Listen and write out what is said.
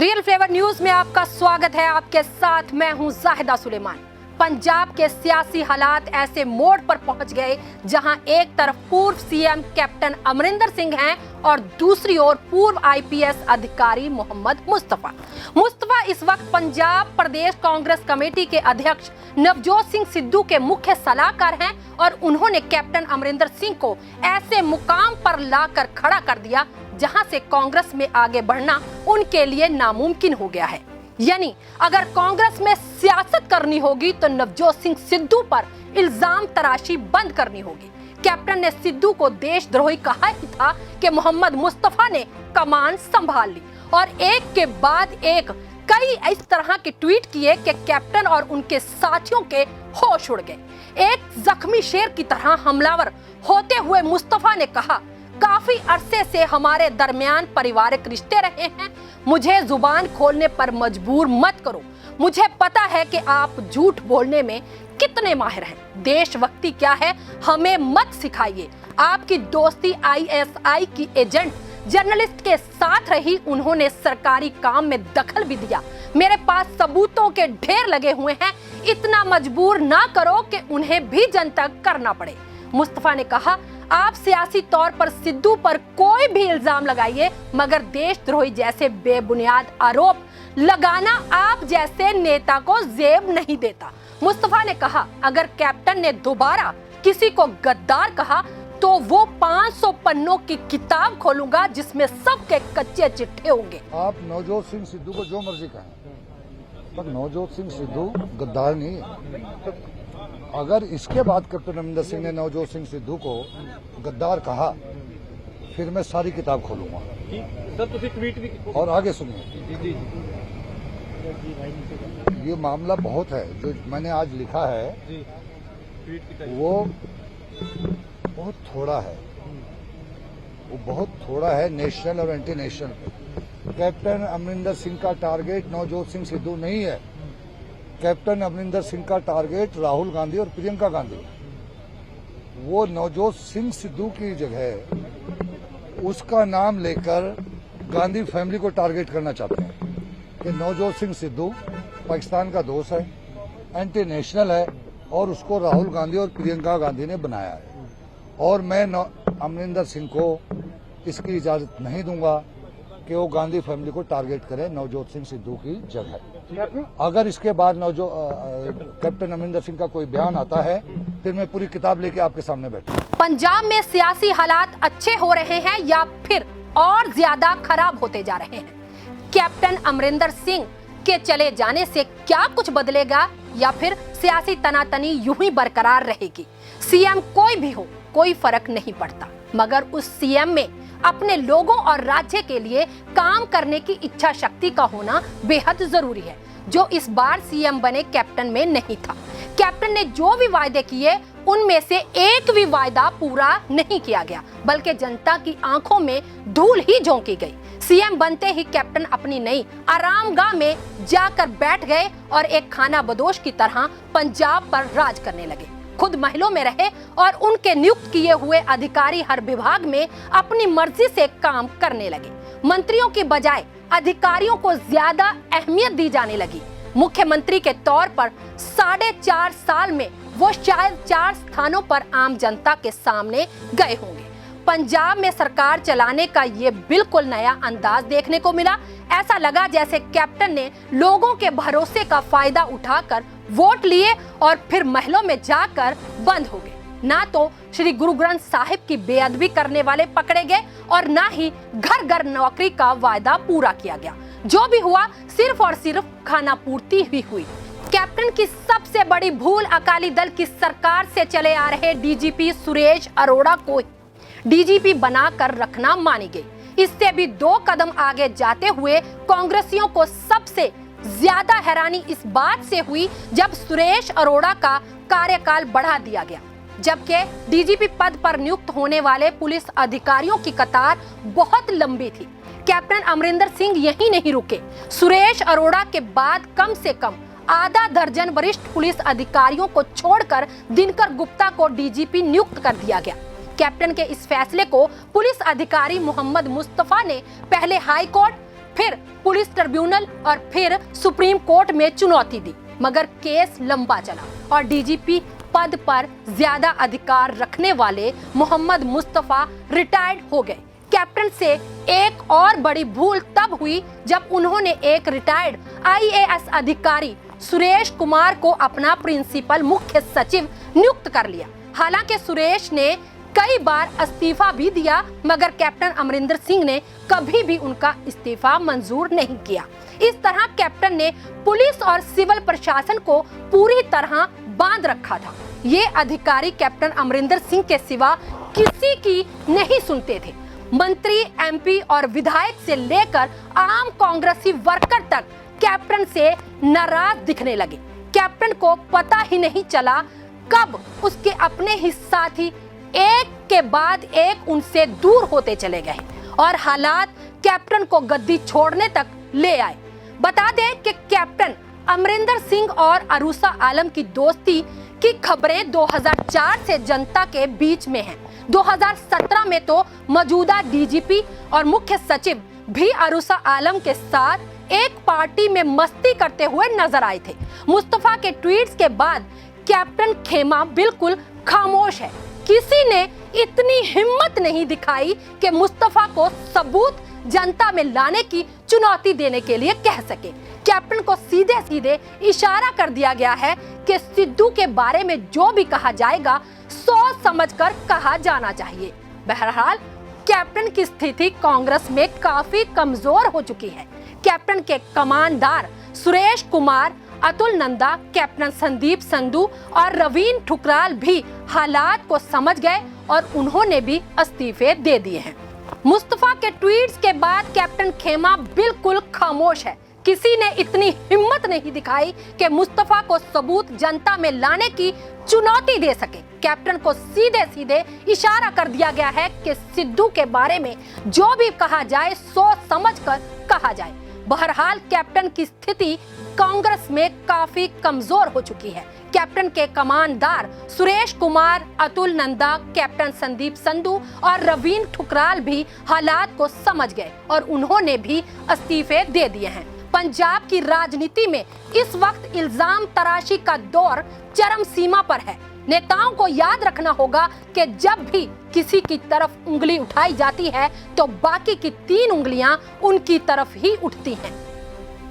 Real flavour news में आपका स्वागत है। आपके साथ मैं हूं जाहिदा सुलेमान। पंजाब के सियासी हालात ऐसे मोड़ पर पहुंच गए जहां एक तरफ पूर्व सीएम कैप्टन अमरिंदर सिंह हैं और दूसरी ओर पूर्व आईपीएस अधिकारी मोहम्मद मुस्तफा इस वक्त पंजाब प्रदेश कांग्रेस कमेटी के अध्यक्ष नवजोत सिंह सिद्धू के मुख्य सलाहकार हैं और उन्होंने कैप्टन अमरिंदर सिंह को ऐसे मुकाम पर लाकर खड़ा कर दिया जहां से कांग्रेस में आगे बढ़ना उनके लिए नामुमकिन हो गया है। यानी अगर कांग्रेस में सियासत करनी होगी तो नवजोत सिंह सिद्धू पर इल्जाम तराशी बंद करनी होगी। कैप्टन ने सिद्धू को देशद्रोही कहा ही था कि मोहम्मद मुस्तफा ने कमान संभाल ली और एक के बाद एक कई इस तरह के ट्वीट किए कि कैप्टन और उनके साथियों के होश उड़ गए। एक जख्मी शेर की तरह हमलावर होते हुए मुस्तफा ने कहा, काफी अरसे से हमारे दरमियान पारिवारिक रिश्ते रहे हैं, मुझे जुबान खोलने पर मजबूर मत करो। मुझे पता है कि आप झूठ बोलने में कितने माहिर हैं। देशभक्ति क्या है हमें मत सिखाइए। आपकी दोस्ती आईएसआई की एजेंट जर्नलिस्ट के साथ रही, उन्होंने सरकारी काम में दखल भी दिया। मेरे पास सबूतों के ढेर लगे हुए हैं, इतना मजबूर ना करो कि उन्हें भी जनता करना पड़े। मुस्तफा ने कहा, आप सियासी तौर पर सिद्धू पर कोई भी इल्जाम लगाइए, मगर देशद्रोही जैसे बेबुनियाद आरोप लगाना आप जैसे नेता को जेब नहीं देता। मुस्तफा ने कहा, अगर कैप्टन ने दोबारा किसी को गद्दार कहा तो वो 500 पन्नों की किताब खोलूंगा जिसमें सबके कच्चे चिट्ठे होंगे। आप नवजोत सिंह सिद्धू को जो मर्जी कहें, पर नवजोत सिंह सिद्धू गद्दार नहीं है। अगर इसके बाद कैप्टन अमरिंदर सिंह ने नवजोत सिंह सिद्धू को गद्दार कहा, फिर मैं सारी किताब खोलूंगा। सर ट्वीट भी और आगे सुनिए, ये मामला बहुत है जो मैंने आज लिखा है, वो बहुत थोड़ा है, वो बहुत थोड़ा है नेशनल और anti national. Captain Amarinder Singh का टारगेट नवजोत सिंह सिद्धू नहीं है। कैप्टन अमरिंदर सिंह का टारगेट राहुल गांधी और प्रियंका गांधी। वो नवजोत सिंह सिद्धू की जगह उसका नाम लेकर गांधी फैमिली को टारगेट करना चाहते हैं कि नवजोत सिंह सिद्धू पाकिस्तान का दोस्त है, एंटी नेशनल है और उसको राहुल गांधी और प्रियंका गांधी ने बनाया है। और मैं अमरिंदर सिंह को इसकी इजाजत नहीं दूंगा कि वो गांधी फैमिली को टारगेट करे नवजोत सिंह सिद्धू की जगह। अगर इसके बाद कैप्टन अमरिंदर सिंह का कोई बयान आता है, फिर मैं पूरी किताब लेके आपके सामने बैठूंगा। पंजाब में सियासी हालात अच्छे हो रहे हैं या फिर और ज्यादा खराब होते जा रहे हैं? कैप्टन अमरिंदर सिंह के चले जाने से क्या कुछ बदलेगा या फिर सियासी तनातनी यूं ही बरकरार रहेगी? सीएम कोई भी हो, कोई फर्क नहीं पड़ता, मगर उस सीएम में अपने लोगों और राज्य के लिए काम करने की इच्छा शक्ति का होना बेहद जरूरी है, जो इस बार सीएम बने कैप्टन में नहीं था। कैप्टन ने जो भी वायदे किए उनमें से एक भी वायदा पूरा नहीं किया गया, बल्कि जनता की आंखों में धूल ही झोंकी गई। सीएम बनते ही कैप्टन अपनी नई आरामगाह में जाकर बैठ गए और एक खाना बदोश की तरह पंजाब पर राज करने लगे। खुद महलों में रहे और उनके नियुक्त किए हुए अधिकारी हर विभाग में अपनी मर्जी से काम करने लगे। मंत्रियों की बजाय अधिकारियों को ज्यादा अहमियत दी जाने लगी। मुख्यमंत्री के तौर पर 4.5 साल में वो शायद 4 स्थानों पर आम जनता के सामने गए होंगे। पंजाब में सरकार चलाने का ये बिल्कुल नया अंदाज देखने को मिला। ऐसा लगा जैसे कैप्टन ने लोगों के भरोसे का फायदा उठाकर वोट लिए और फिर महलों में जाकर बंद हो गए। ना तो श्री गुरु ग्रंथ साहिब की बेअदबी करने वाले पकड़े गए और ना ही घर घर नौकरी का वायदा पूरा किया गया। जो भी हुआ सिर्फ और सिर्फ खाना पूर्ति ही हुई। कैप्टन की सबसे बड़ी भूल अकाली दल की सरकार से चले आ रहे डीजीपी सुरेश अरोड़ा को डीजीपी बनाकर रखना मानी गई। इससे भी 2 कदम आगे जाते हुए कांग्रेसियों को सबसे ज्यादा हैरानी इस बात से हुई जब सुरेश अरोड़ा का कार्यकाल बढ़ा दिया गया, जबकि डीजीपी पद पर नियुक्त होने वाले पुलिस अधिकारियों की कतार बहुत लंबी थी। कैप्टन अमरिंदर सिंह यहीं नहीं रुके। सुरेश अरोड़ा के बाद कम से कम आधा दर्जन वरिष्ठ पुलिस अधिकारियों को छोड़कर दिनकर गुप्ता को डीजीपी नियुक्त कर दिया गया। कैप्टन के इस फैसले को पुलिस अधिकारी मोहम्मद मुस्तफा ने पहले हाई कोर्ट, फिर पुलिस ट्रिब्यूनल और फिर सुप्रीम कोर्ट में चुनौती दी, मगर केस लंबा चला और डीजीपी पद पर ज्यादा अधिकार रखने वाले मोहम्मद मुस्तफा रिटायर्ड हो गए। कैप्टन से एक और बड़ी भूल तब हुई जब उन्होंने एक रिटायर्ड आईएएस अधिकारी सुरेश कुमार को अपना प्रिंसिपल मुख्य सचिव नियुक्त कर लिया। हालांकि सुरेश ने कई बार इस्तीफा भी दिया, मगर कैप्टन अमरिंदर सिंह ने कभी भी उनका इस्तीफा मंजूर नहीं किया। इस तरह कैप्टन ने पुलिस और सिविल प्रशासन को पूरी तरह बांध रखा था। ये अधिकारी कैप्टन अमरिंदर सिंह के सिवा किसी की नहीं सुनते थे। मंत्री, एमपी और विधायक से लेकर आम कांग्रेसी वर्कर तक कैप्टन से नाराज दिखने लगे। कैप्टन को पता ही नहीं चला कब उसके अपने ही साथी एक के बाद एक उनसे दूर होते चले गए और हालात कैप्टन को गद्दी छोड़ने तक ले आए। बता दें कि कैप्टन अमरिंदर सिंह और अरूसा आलम की दोस्ती की खबरें 2004 से जनता के बीच में हैं। 2017 में तो मौजूदा डीजीपी और मुख्य सचिव भी अरूसा आलम के साथ एक पार्टी में मस्ती करते हुए नजर आए थे। मुस्तफा के ट्वीट्स के बाद कैप्टन खेमा बिल्कुल खामोश है। किसी ने इतनी हिम्मत नहीं दिखाई कि मुस्तफा को सबूत जनता में लाने की चुनौती देने के लिए कह सके। कैप्टन को सीधे सीधे इशारा कर दिया गया है कि सिद्धू के बारे में जो भी कहा जाएगा सोच समझकर कहा जाना चाहिए। बहरहाल कैप्टन की स्थिति कांग्रेस में काफी कमजोर हो चुकी है। कैप्टन के कमानदार सुरेश कुमार, अतुल नंदा, कैप्टन संदीप संधू और रवीन ठुकराल भी हालात को समझ गए और उन्होंने भी इस्तीफे दे दिए हैं। मुस्तफा के ट्वीट्स के बाद कैप्टन खेमा बिल्कुल खामोश है। किसी ने इतनी हिम्मत नहीं दिखाई कि मुस्तफा को सबूत जनता में लाने की चुनौती दे सके। कैप्टन को सीधे सीधे इशारा कर दिया गया है कि सिद्धू के बारे में जो भी कहा जाए सोच समझकर कहा जाए। बहरहाल कैप्टन की स्थिति कांग्रेस में काफी कमजोर हो चुकी है। कैप्टन के कमानदार सुरेश कुमार, अतुल नंदा, कैप्टन संदीप संधू और रवीन ठुकराल भी हालात को समझ गए और उन्होंने भी इस्तीफे दे दिए हैं। पंजाब की राजनीति में इस वक्त इल्जाम तराशी का दौर चरम सीमा पर है। नेताओं को याद रखना होगा कि जब भी किसी की तरफ उंगली उठाई जाती है तो बाकी की 3 उंगलियां उनकी तरफ ही उठती हैं।